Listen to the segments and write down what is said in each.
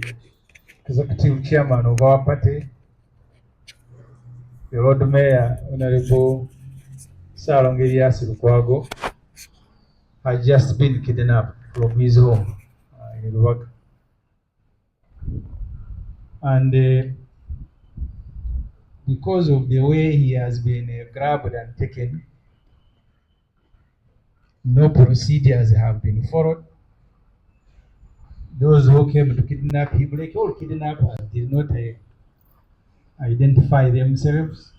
the executive chairman of our party, the Lord Mayor, Honorable Erias Lukwago, had just been kidnapped from his home in Lukwago. And because of the way he has been grabbed and taken, no procedures have been followed. Those who came to kidnap him, like all kidnappers, did not identify themselves.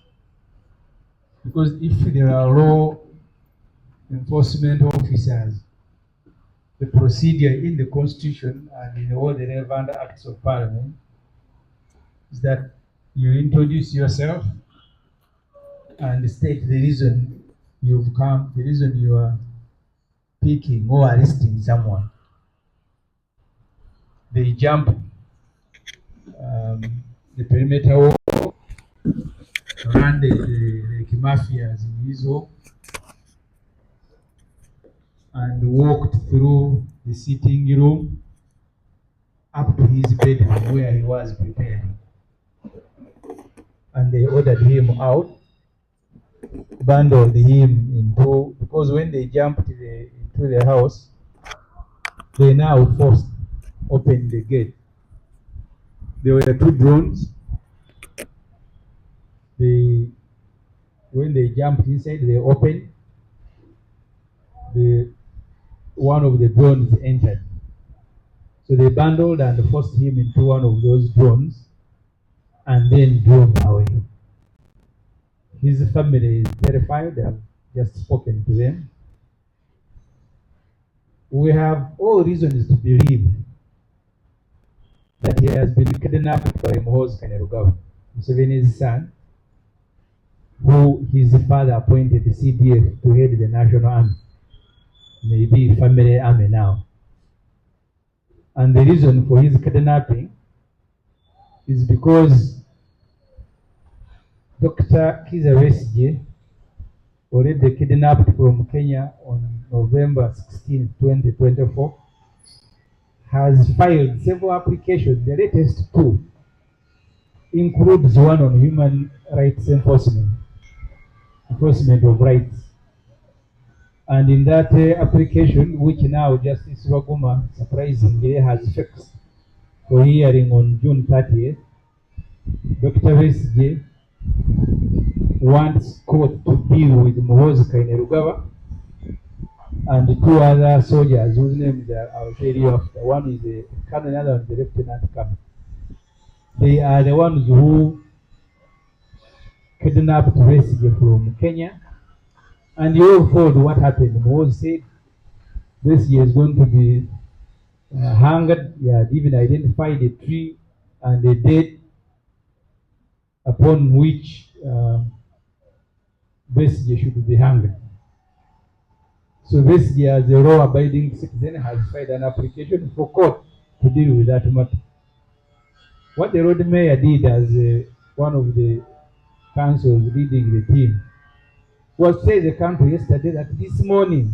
Because if there are law enforcement officers, the procedure in the Constitution and in all the relevant acts of Parliament is that you introduce yourself and state the reason you've come, the reason you are picking or arresting someone. They jump the perimeter wall, ran the mafias in his home, and walked through the sitting room up to his bedroom where he was preparing. And they ordered him out, bundled him into, because when they jumped into the house, they now forced open the gate. There were 2 drones. When they jumped inside, they opened. One of the drones entered. So they bundled and forced him into one of those drones and then drove away. His family is terrified. I've just spoken to them. We have all reasons to believe that he has been kidnapped by Muhoozi Kainerugaba, Museveni's son, who his father appointed the CDF to head the national army, maybe family army now. And the reason for his kidnapping is because Dr. Kizza Besigye, already kidnapped from Kenya on November 16, 2024, has filed several applications. The latest 2 includes one on human rights enforcement of rights. And in that application, which now Justice Waguma surprisingly has fixed for hearing on June 30th, Dr. Besigye wants court to deal with Muhoozi Kainerugaba and the 2 other soldiers whose names I'll tell you after. One is a colonel, another one is a lieutenant colonel. They are the ones who kidnapped Besigye from Kenya. And you all heard what happened. Muhoozi said Besigye is going to be hanged. He had even identified a tree and a date upon which Besigye should be hanged. So Besigye, as a law-abiding citizen, has filed an application for court to deal with that matter. What the Lord Mayor did as one of the councils leading the team was to tell the country yesterday that this morning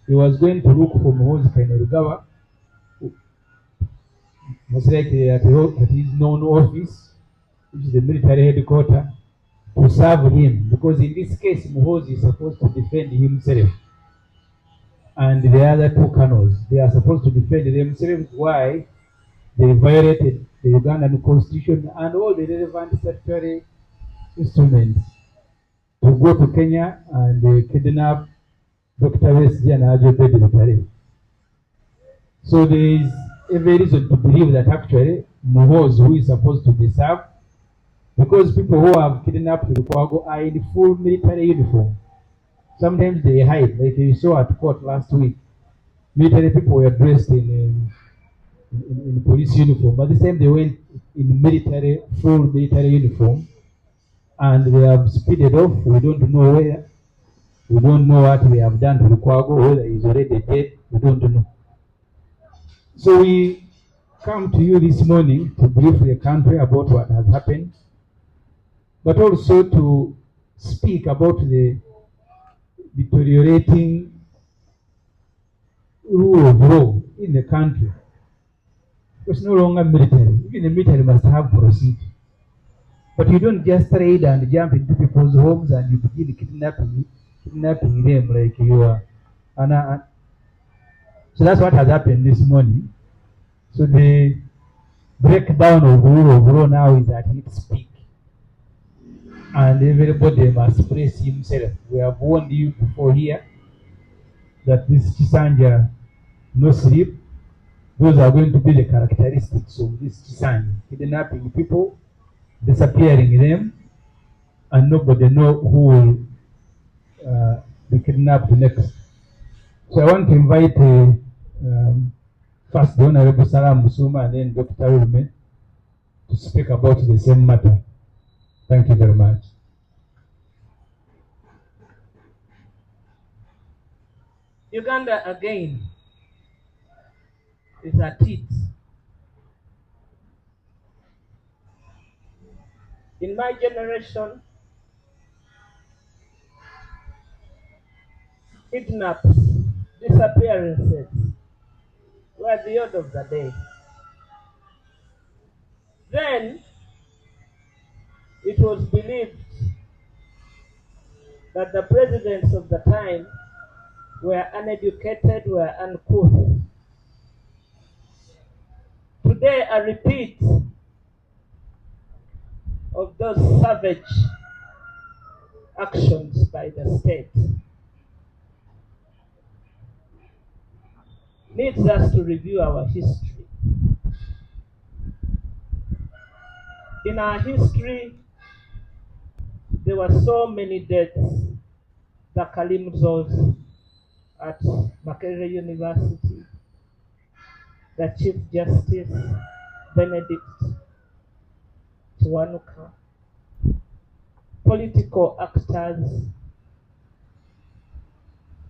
he was going to look for Muhoozi Kainerugaba, most likely at his known office, which is the military headquarters, to serve him, because in this case Muhoozi is supposed to defend himself, and the other 2 colonels, they are supposed to defend themselves. Why? They violated the Ugandan Constitution and all the relevant statutory instruments to go to Kenya and kidnap Dr. Besigye and Adress Butare. So there is every reason to believe that actually Muhoozi, who is supposed to be served, because people who have kidnapped Lukwago are in full military uniform. Sometimes they hide, like you saw at court last week. Military people were dressed in police uniform, but this time they went in full military uniform, and they have speeded off. We don't know where. We don't know what we have done to Lukwago, whether he's already dead. We don't know. So we come to you this morning to brief the country about what has happened, but also to speak about the deteriorating rule of law in the country. It's no longer military. Even the military must have procedure. But you don't just trade and jump into people's homes and you begin kidnapping them like you are. So that's what has happened this morning. So the breakdown of rule of law now is at its peak. And everybody must brace himself. We have warned you before here that this Chisanja, no sleep, those are going to be the characteristics of this Chisanja. Kidnapping people, disappearing them, and nobody know who will be kidnapped next. So I want to invite first the Honorable Salam Musuma and then Dr. Ulme to speak about the same matter. Thank you very much. Uganda again is at it. In my generation, kidnaps, disappearances were the order of the day. Then it was believed that the presidents of the time were uneducated, were uncouth. Today, a repeat of those savage actions by the state needs us to review our history. In our history, there were so many deaths. The Kalimzos at Makerere University, the Chief Justice Benedict Kiwanuka, political actors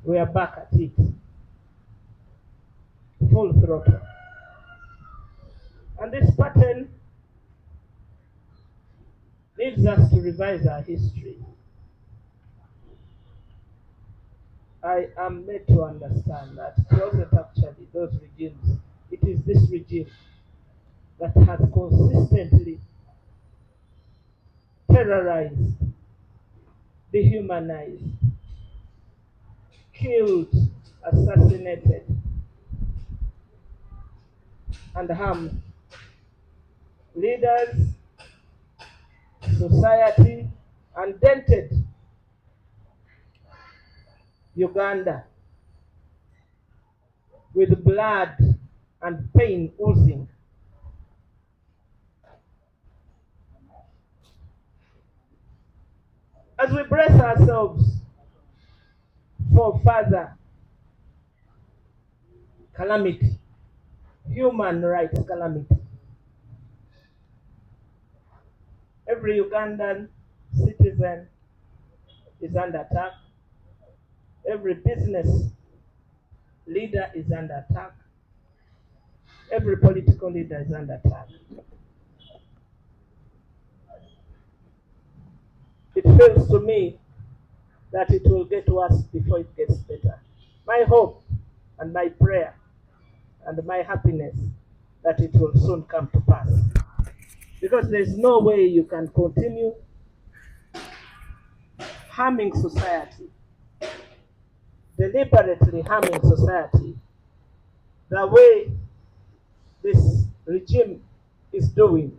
were back at it, full throttle. And this pattern needs us to revise our history. I am made to understand that it wasn't actually those regimes, it is this regime that has consistently terrorized, dehumanized, killed, assassinated, and harmed leaders, society, and dented Uganda with blood and pain oozing. As we brace ourselves for further calamity, human rights calamity, every Ugandan citizen is under attack. Every business leader is under attack. Every political leader is under attack. It feels to me that it will get worse before it gets better. My hope and my prayer and my happiness that it will soon come to pass. Because there's no way you can continue harming society, deliberately harming society, the way this regime is doing,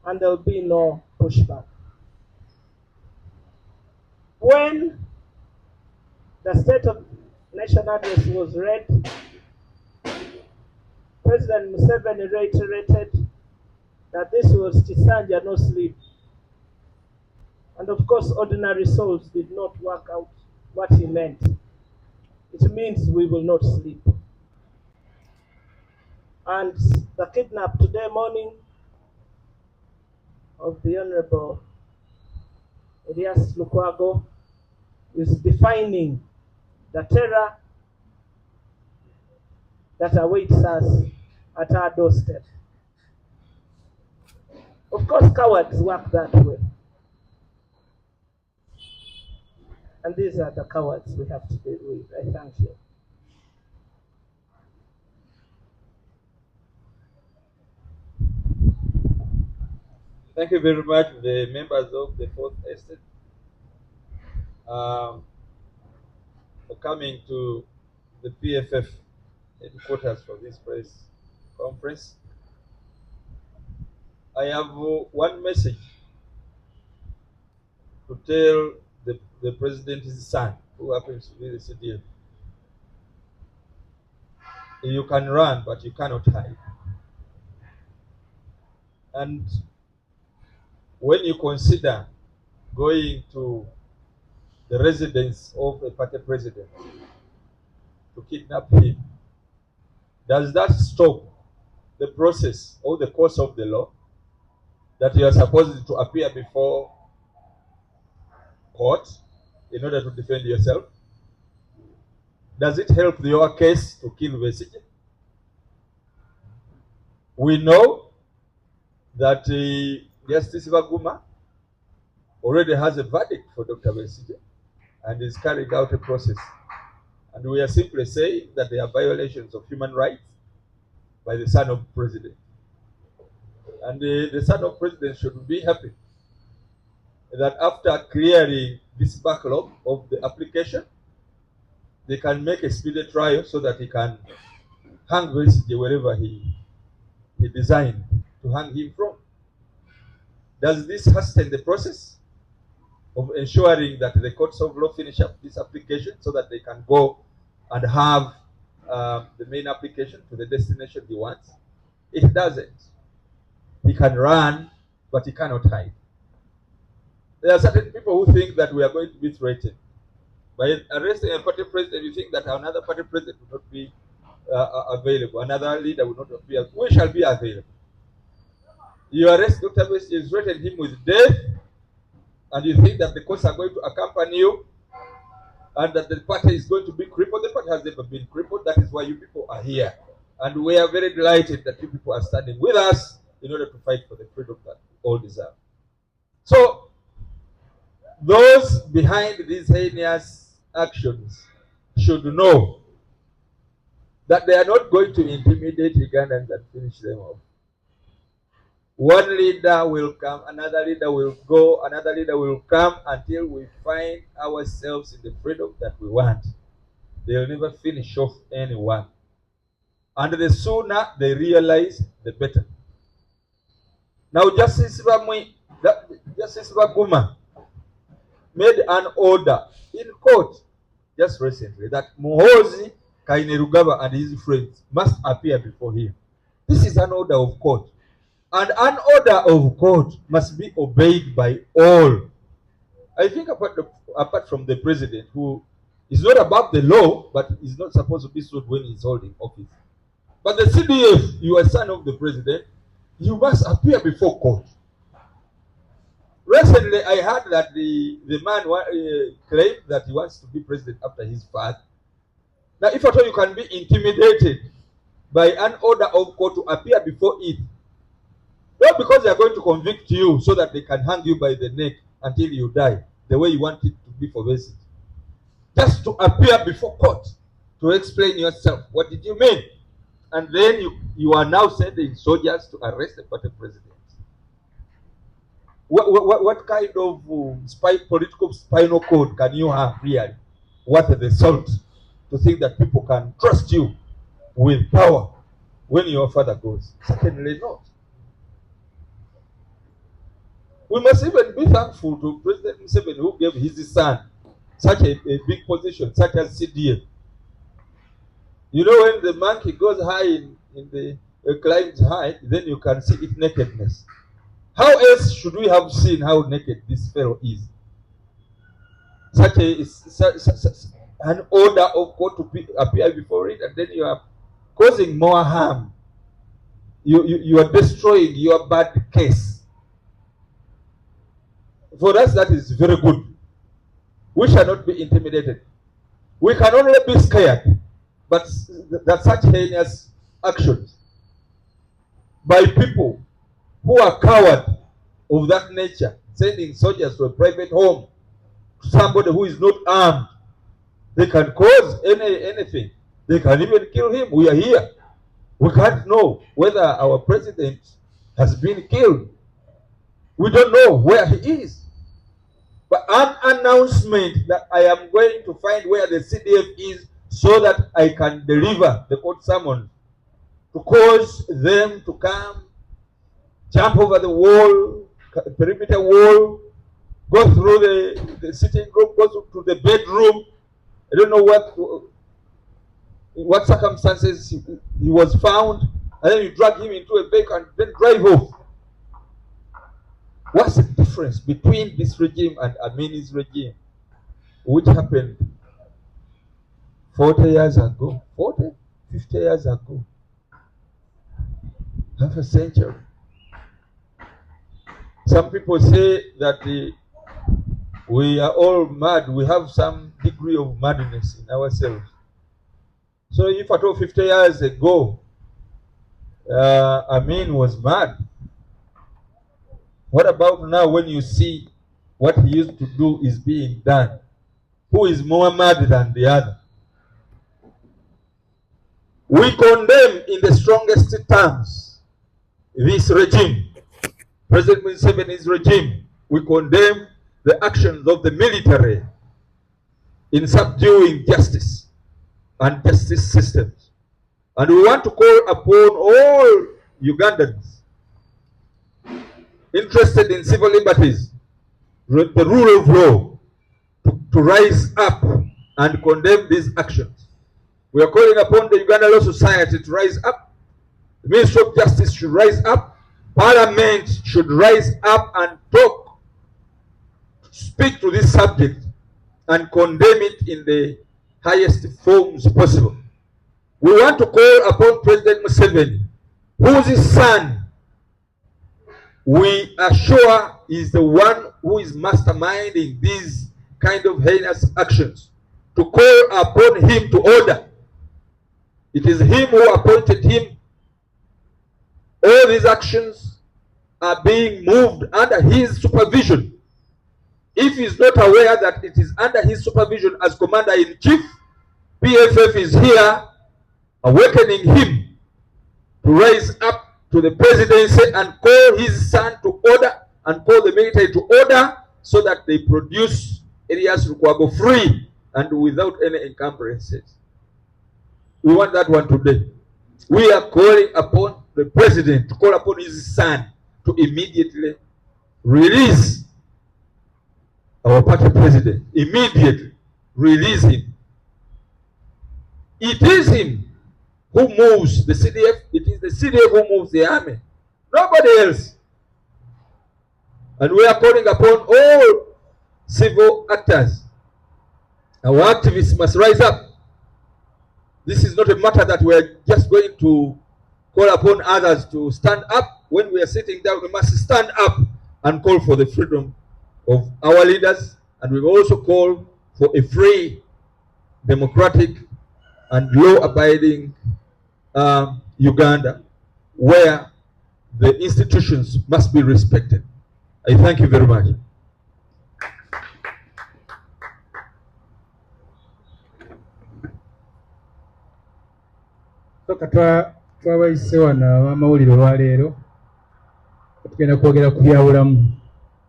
and there will be no pushback. When the state of national address was read, President Museveni reiterated that this was Chisanja, no sleep. And of course, ordinary souls did not work out what he meant. It means we will not sleep. And the kidnap today morning of the Honorable Erias Lukwago is defining the terror that awaits us at our doorstep. Of course, cowards work that way. And these are the cowards we have to deal with. I thank you. Thank you very much, the members of the Fourth Estate, for coming to the PFF headquarters for this press conference. I have one message to tell the president's son, who happens to be the CDF. You can run, but you cannot hide. And when you consider going to the residence of a party president to kidnap him, does that stop the process or the course of the law that you are supposed to appear before court in order to defend yourself? Does it help your case to kill Besigye? We know that Justice Baguma already has a verdict for Dr. Besigye and is carrying out a process. And we are simply saying that there are violations of human rights by the son of the president. And the son of the president should be happy that after clearing this backlog of the application, they can make a speedy trial so that he can hang Besigye wherever he designed to hang him from. Does this hasten the process of ensuring that the courts of law finish up this application so that they can go and have the main application to the destination he wants? It doesn't. He can run, but he cannot hide. There are certain people who think that we are going to be threatened. By arresting a party president, you think that another party president will not be available, another leader will not be available. We shall be available. You arrest Dr. Besigye, you threaten him with death, and you think that the courts are going to accompany you, and that the party is going to be crippled. The party has never been crippled. That is why you people are here. And we are very delighted that you people are standing with us in order to fight for the freedom that we all deserve. So, those behind these heinous actions should know that they are not going to intimidate Ugandans and finish them off. One leader will come, another leader will go, another leader will come until we find ourselves in the freedom that we want. They will never finish off anyone. And the sooner they realize, the better. Now, Justice Baguma made an order in court just recently that Muhoozi Kainerugaba and his friends must appear before him. This is an order of court. And an order of court must be obeyed by all. I think apart from the president, who is not above the law, but is not supposed to be sued when he's holding office. But the CDF, you are son of the president, you must appear before court. Recently, I heard that the man claimed that he wants to be president after his father. Now, if at all you can be intimidated by an order of court to appear before it, not because they are going to convict you so that they can hang you by the neck until you die, the way you want it to be for Besigye. Just to appear before court to explain yourself. What did you mean? And then you are now sending soldiers to arrest the party president. What kind of political spinal cord can you have really? What the salt to think that people can trust you with power when your father goes? Certainly not. We must even be thankful to President Museveni, who gave his son such a big position, such as CDA. You know, when the monkey goes high in the climbs high, then you can see its nakedness. How else should we have seen how naked this fellow is? Such an order of court to appear before it, and then you are causing more harm. You are destroying your bad case. For us, that is very good. We shall not be intimidated. We can only be scared, but that such heinous actions by people who are coward of that nature, sending soldiers to a private home, to somebody who is not armed, they can cause anything. They can even kill him. We are here. We can't know whether our president has been killed. We don't know where he is. But an announcement that I am going to find where the CDF is so that I can deliver the court summons to cause them to come, jump over the wall, perimeter wall, go through the sitting room, go to the bedroom. I don't know what circumstances he was found, and then you drag him into a vehicle and then drive off. What's the difference between this regime and Amini's regime, which happened 40 years ago, 40, 50 years ago, half a century? Some people say that we are all mad. We have some degree of madness in ourselves. So if at all 50 years ago, Amin was mad, what about now when you see what he used to do is being done? Who is more mad than the other? We condemn in the strongest terms this regime, President Museveni's regime. We condemn the actions of the military in subduing justice and justice systems. And we want to call upon all Ugandans interested in civil liberties, the rule of law, to rise up and condemn these actions. We are calling upon the Uganda Law Society to rise up. The Ministry of Justice should rise up. Parliament should rise up and talk, speak to this subject and condemn it in the highest forms possible. We want to call upon President Museveni, whose son we are sure is the one who is masterminding these kind of heinous actions, to call upon him to order. It is him who appointed him. All these actions are being moved under his supervision. If he is not aware that it is under his supervision as Commander-in-Chief, PFF is here awakening him to rise up to the presidency and call his son to order and call the military to order so that they produce Erias Lukwago free and without any encumbrances. We want that one today. We are calling upon the president to call upon his son to immediately release our party president. Immediately release him. It is him who moves the CDF. It is the CDF who moves the army. Nobody else. And we are calling upon all civil actors. Our activists must rise up. This is not a matter that we are just going to call upon others to stand up. When we are sitting down, we must stand up and call for the freedom of our leaders. And we also call for a free, democratic, and law-abiding Uganda, where the institutions must be respected. I thank you very much. Twabayise wano ab'amawulire olwaleero tugenda kwogera ku byabulamu.